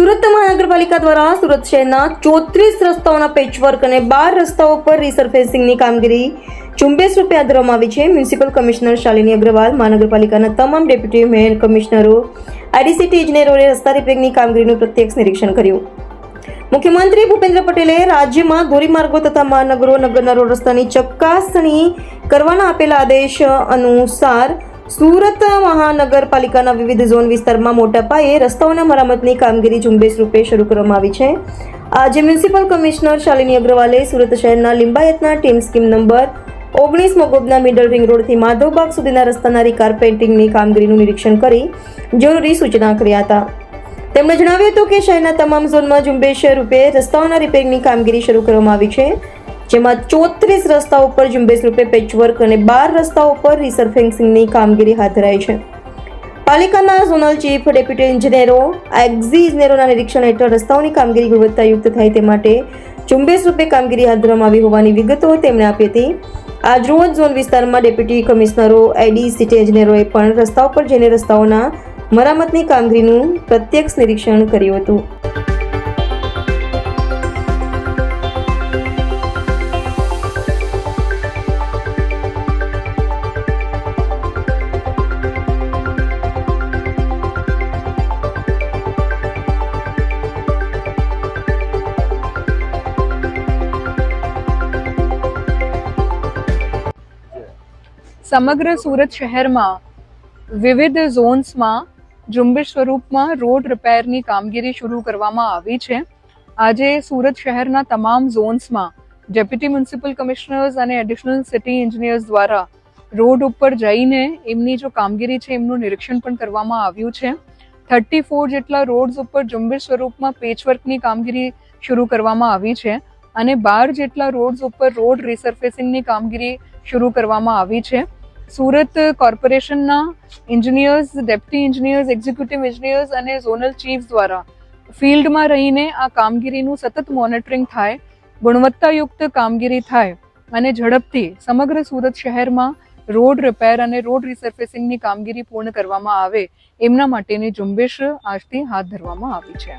સુરત મહાનગરપાલિકા દ્વારા સુરત શહેરના 34 રસ્તાઓના પેચવર્ક અને 12 રસ્તાઓ પર રિસરફેસિંગની કામગીરી ઝુંબેશ રૂપે હાથ ધરવામાં આવી છે. મ્યુનિસિપલ કમિશનર શાલિની અગ્રવાલ, મહાનગરપાલિકાના તમામ ડેપ્યુટી મેયર, કમિશનરો, આઈડીસીટી ઇજનેરોએ રસ્તા રિપેરિંગની કામગીરીનું પ્રત્યક્ષ નિરીક્ષણ કર્યું. મુખ્યમંત્રી ભૂપેન્દ્ર પટેલે રાજ્યમાં ધોરીમાર્ગો તથા મહાનગરો નગરના રોડ રસ્તાની ચકાસણી કરવાના આપેલા આદેશ અનુસાર સુરત મહાનગરપાલિકાના વિવિધ ઝોન વિસ્તારમાં મોટા પાયે રસ્તાઓના મરામતની કામગીરી ઝુંબેશ રૂપે શરૂ કરવામાં આવી છે. આજે મ્યુનિસિપલ કમિશનર શાલિની અગ્રવાલે સુરત શહેરના લિંબાયતના ટીમ સ્કીમ નંબર 19 મગોબના મિડલ રિંગ રોડથી માધવબાગ સુધીના રસ્તાના રીકાર્પેટિંગની કામગીરીનું નિરીક્ષણ કરી જરૂરી સૂચના કર્યા હતા. તેમણે જણાવ્યું હતું કે શહેરના તમામ ઝોનમાં ઝુંબેશ રૂપે રસ્તાઓના રિપેરિંગની કામગીરી શરૂ કરવામાં આવી છે, જેમાં 34 રસ્તાઓ પર ઝુંબેશ રૂપે પેચવર્ક અને 12 રસ્તાઓ પર રિસરફેસિંગની કામગીરી હાથ ધરાઈ છે. પાલિકાના ઝોનલ ચીફ, ડેપ્યુટી ઇજનેરો, એક્ઝી ઇજનેરોના નિરીક્ષણ હેઠળ રસ્તાઓની કામગીરી ગુણવત્તાયુક્ત થાય તે માટે ઝુંબેશ રૂપે કામગીરી હાથ ધરવામાં આવી હોવાની વિગતો તેમણે આપી હતી. આજરોજ ઝોન વિસ્તારમાં ડેપ્યુટી કમિશનરો, આઈડીસીટી ઇજનેરોએ પણ રસ્તાઓ પર જઈને રસ્તાઓના મરામતની કામગીરીનું પ્રત્યક્ષ નિરીક્ષણ કર્યું હતું. સમગ્ર સુરત શહેરમાં વિવિધ ઝોન્સમાં ઝુંબેશ સ્વરૂપમાં રોડ રિપેરની કામગીરી શરૂ કરવામાં આવી છે. આજે સુરત શહેરના તમામ ઝોન્સમાં ડેપ્યુટી મ્યુનિસિપલ કમિશનર્સ અને એડિશનલ સિટી એન્જિનિયર્સ દ્વારા રોડ ઉપર જઈને એમની જો કામગીરી છે એમનું નિરીક્ષણ પણ કરવામાં આવ્યું છે. 34 જેટલા રોડ્સ ઉપર ઝુંબેશ સ્વરૂપમાં પેચવર્કની કામગીરી શરૂ કરવામાં આવી છે અને 12 જેટલા રોડ્સ ઉપર રોડ રિસરફેસિંગની કામગીરી શરૂ કરવામાં આવી છે. સુરત કોર્પોરેશનના engineers, deputy engineers, executive engineers અને ઝોનલ ચીફ દ્વારા ફિલ્ડમાં રહીને આ કામગીરીનું સતત મોનિટરિંગ થાય, ગુણવત્તાયુક્ત કામગીરી થાય અને ઝડપથી સમગ્ર સુરત શહેરમાં રોડ રિપેર અને રોડ રિસરફેસિંગની કામગીરી પૂર્ણ કરવામાં આવે એમના માટેની ઝુંબેશ આજથી હાથ ધરવામાં આવી છે.